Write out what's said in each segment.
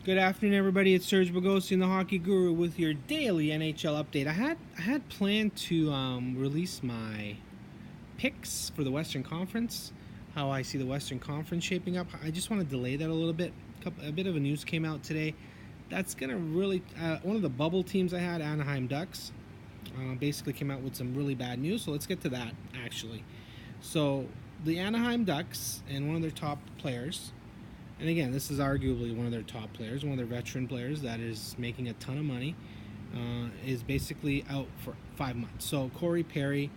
Good afternoon, everybody. It's Serge Bogosi, the Hockey Guru, with your daily NHL update. I had planned to release my picks for the Western Conference, how I see the Western Conference shaping up. I just want to delay that a little bit. A bit of a news came out today. That's gonna really one of the bubble teams I had, Anaheim Ducks, basically came out with some really bad news. So let's get to that actually. So the Anaheim Ducks and one of their top players. And again, this is arguably one of their top players, one of their veteran players that is making a ton of money, is basically out for 5 months. So Corey Perry,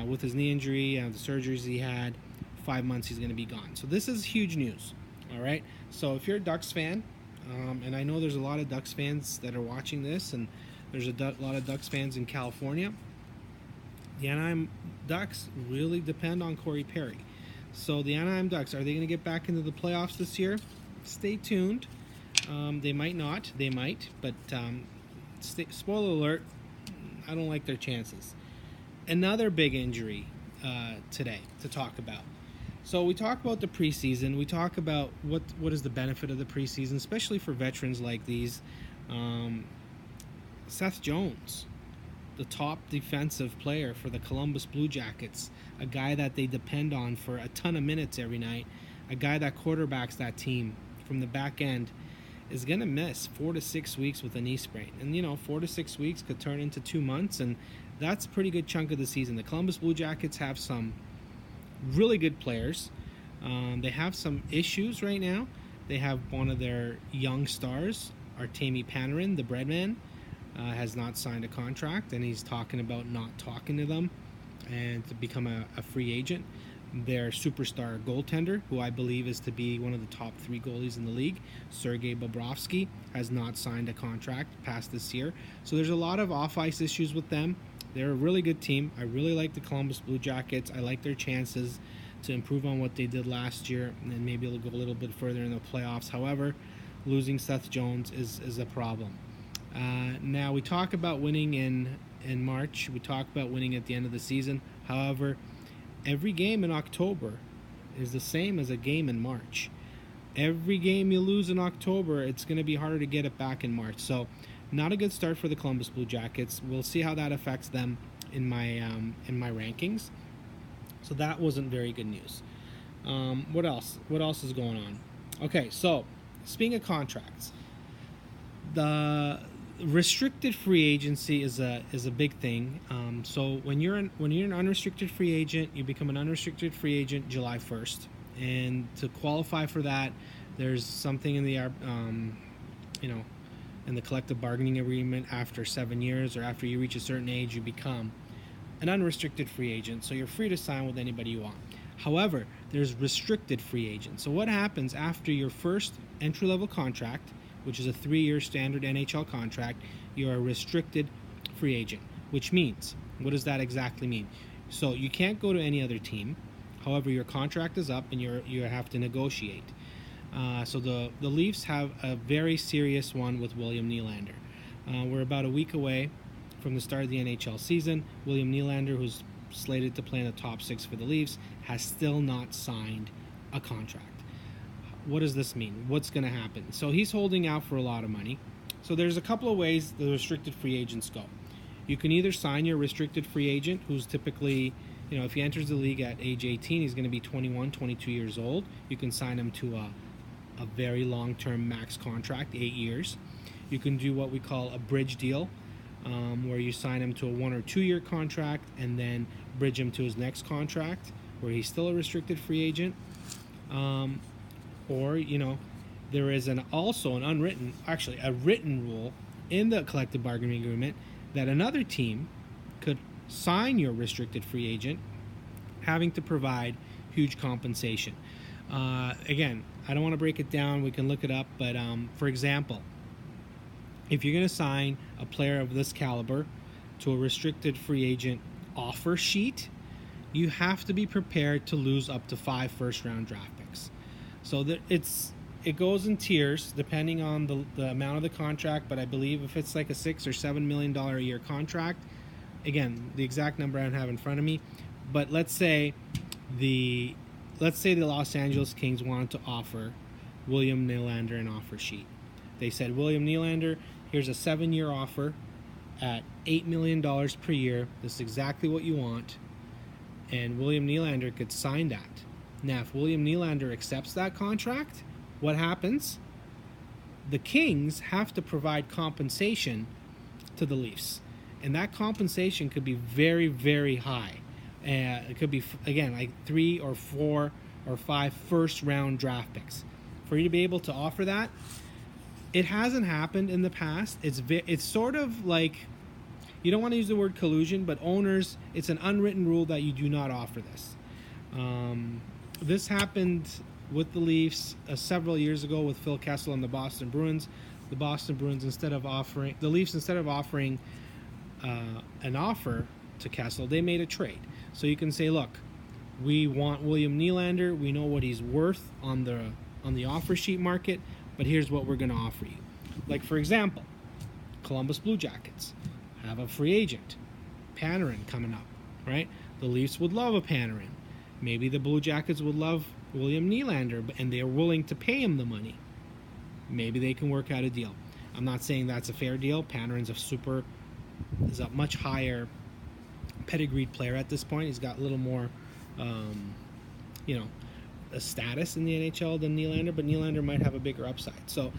with his knee injury and the surgeries he had, 5 months he's going to be gone. So this is huge news, all right? So if you're a Ducks fan, and I know there's a lot of Ducks fans that are watching this, and there's a lot of Ducks fans in California, the Anaheim Ducks really depend on Corey Perry. So the Anaheim Ducks, are they going to get back into the playoffs this year? Stay tuned. They might not. They might. But spoiler alert, I don't like their chances. Another big injury today to talk about. So we talk about the preseason. We talk about what is the benefit of the preseason, especially for veterans like these. Seth Jones, the top defensive player for the Columbus Blue Jackets, a guy that they depend on for a ton of minutes every night, a guy that quarterbacks that team from the back end, is going to miss 4 to 6 weeks with a knee sprain. And 4 to 6 weeks could turn into 2 months, and that's a pretty good chunk of the season. The Columbus Blue Jackets have some really good players. They have some issues right now. They have one of their young stars, Artemi Panarin, the breadman, has not signed a contract, and he's talking about not talking to them and to become a free agent. Their superstar goaltender, who I believe is to be one of the top 3 goalies in the league, Sergei Bobrovsky, has not signed a contract past this year. So there's a lot of off-ice issues with them. They're a really good team. I really like the Columbus Blue Jackets. I like their chances to improve on what they did last year, and then maybe they'll go a little bit further in the playoffs. However, losing Seth Jones is a problem. Now, we talk about winning in March. We talk about winning at the end of the season. However, every game in October is the same as a game in March. Every game you lose in October, it's going to be harder to get it back in March. So, not a good start for the Columbus Blue Jackets. We'll see how that affects them in my rankings. So that wasn't very good news. What else? What else is going on? Okay, so speaking of contracts, the restricted free agency is a big thing. So when you're an unrestricted free agent, you become an unrestricted free agent July 1st, and to qualify for that, there's something in the in the collective bargaining agreement. After 7 years or after you reach a certain age, you become an unrestricted free agent. So you're free to sign with anybody you want. However, there's restricted free agents. So what happens after your first entry-level contract, which is a 3-year standard NHL contract, you're a restricted free agent, which means, what does that exactly mean? So you can't go to any other team. However, your contract is up and you have to negotiate. So the Leafs have a very serious one with William Nylander. We're about a week away from the start of the NHL season. William Nylander, who's slated to play in the top 6 for the Leafs, has still not signed a contract. What does this mean? What's going to happen? So he's holding out for a lot of money. So there's a couple of ways the restricted free agents go. You can either sign your restricted free agent, who's typically, if he enters the league at age 18, he's going to be 21, 22 years old. You can sign him to a very long-term max contract, 8 years. You can do what we call a bridge deal, where you sign him to a 1 or 2 year contract and then bridge him to his next contract, where he's still a restricted free agent. Or, there is a written rule in the collective bargaining agreement that another team could sign your restricted free agent, having to provide huge compensation. Again, I don't want to break it down. We can look it up. But, for example, if you're going to sign a player of this caliber to a restricted free agent offer sheet, you have to be prepared to lose up to 5 first-round draft picks. So it goes in tiers depending on the amount of the contract, but I believe if it's like a $6 or $7 million a year contract, again, the exact number I don't have in front of me, but let's say the Los Angeles Kings wanted to offer William Nylander an offer sheet. They said, William Nylander, here's a 7-year offer at $8 million per year. This is exactly what you want. And William Nylander could sign that. Now, if William Nylander accepts that contract, what happens? The Kings have to provide compensation to the Leafs. And that compensation could be very, very high. It could be, again, like 3 or 4 or 5 first-round draft picks. For you to be able to offer that, it hasn't happened in the past. It's sort of like, you don't want to use the word collusion, but owners, it's an unwritten rule that you do not offer this. This happened with the Leafs several years ago with Phil Kessel and the Boston Bruins. The Leafs, instead of offering an offer to Kessel, they made a trade. So you can say, look, we want William Nylander. We know what he's worth on the offer sheet market, but here's what we're going to offer you. Like, for example, Columbus Blue Jackets have a free agent, Panarin, coming up, right? The Leafs would love a Panarin. Maybe the Blue Jackets would love William Nylander, and they're willing to pay him the money. Maybe they can work out a deal. I'm not saying that's a fair deal. Panarin's is a much higher pedigreed player at this point. He's got a little more, a status in the NHL than Nylander, but Nylander might have a bigger upside. So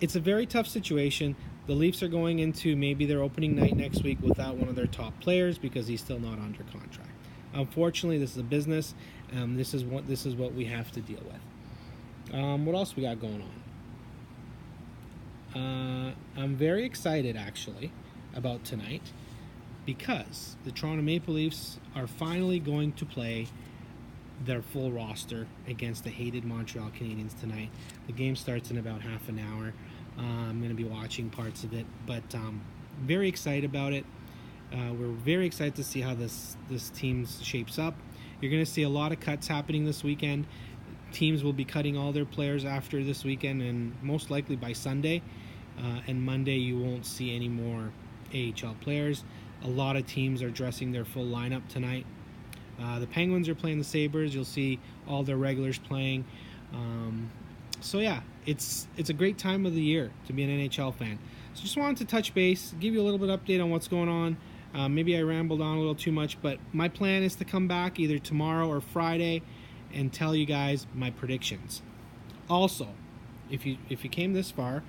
it's a very tough situation. The Leafs are going into maybe their opening night next week without one of their top players because he's still not under contract. Unfortunately, this is a business. This is what we have to deal with. What else we got going on? I'm very excited, actually, about tonight because the Toronto Maple Leafs are finally going to play their full roster against the hated Montreal Canadiens tonight. The game starts in about half an hour. I'm going to be watching parts of it, but very excited about it. We're very excited to see how this team shapes up. You're going to see a lot of cuts happening this weekend. Teams will be cutting all their players after this weekend, and most likely by Sunday. And Monday you won't see any more AHL players. A lot of teams are dressing their full lineup tonight. The Penguins are playing the Sabres. You'll see all their regulars playing. So yeah, it's a great time of the year to be an NHL fan. So just wanted to touch base, give you a little bit of update on what's going on. Maybe I rambled on a little too much, but my plan is to come back either tomorrow or Friday and tell you guys my predictions. Also, if you came this far,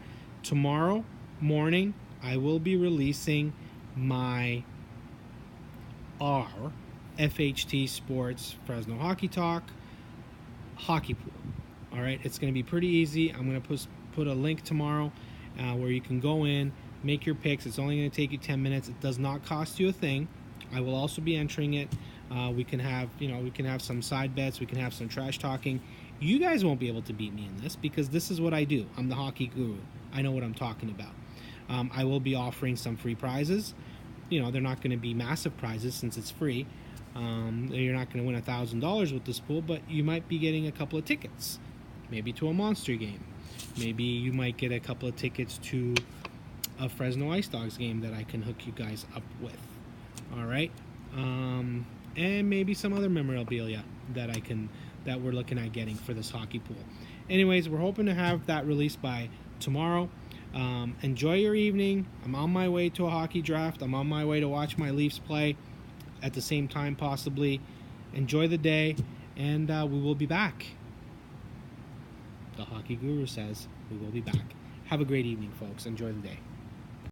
tomorrow morning I will be releasing my FHT Sports Fresno Hockey Talk hockey pool. All right, it's going to be pretty easy. I'm going to put a link tomorrow where you can go in, make your picks. It's only going to take you 10 minutes. It does not cost you a thing. I will also be entering it. We can have some side bets. We can have some trash talking. You guys won't be able to beat me in this because this is what I do. I'm the hockey guru. I know what I'm talking about. I will be offering some free prizes. They're not going to be massive prizes since it's free. You're not going to win $1,000 with this pool, but you might be getting a couple of tickets, maybe to a Monster game. Maybe you might get a couple of tickets to a Fresno Ice Dogs game that I can hook you guys up with. All right, and maybe some other memorabilia that we're looking at getting for this hockey pool. Anyways, we're hoping to have that released by tomorrow. Enjoy your evening. I'm on my way to a hockey draft. I'm on my way to watch my Leafs play at the same time, possibly. Enjoy the day, and we will be back. The Hockey Guru says we will be back. Have a great evening, folks. Enjoy the day.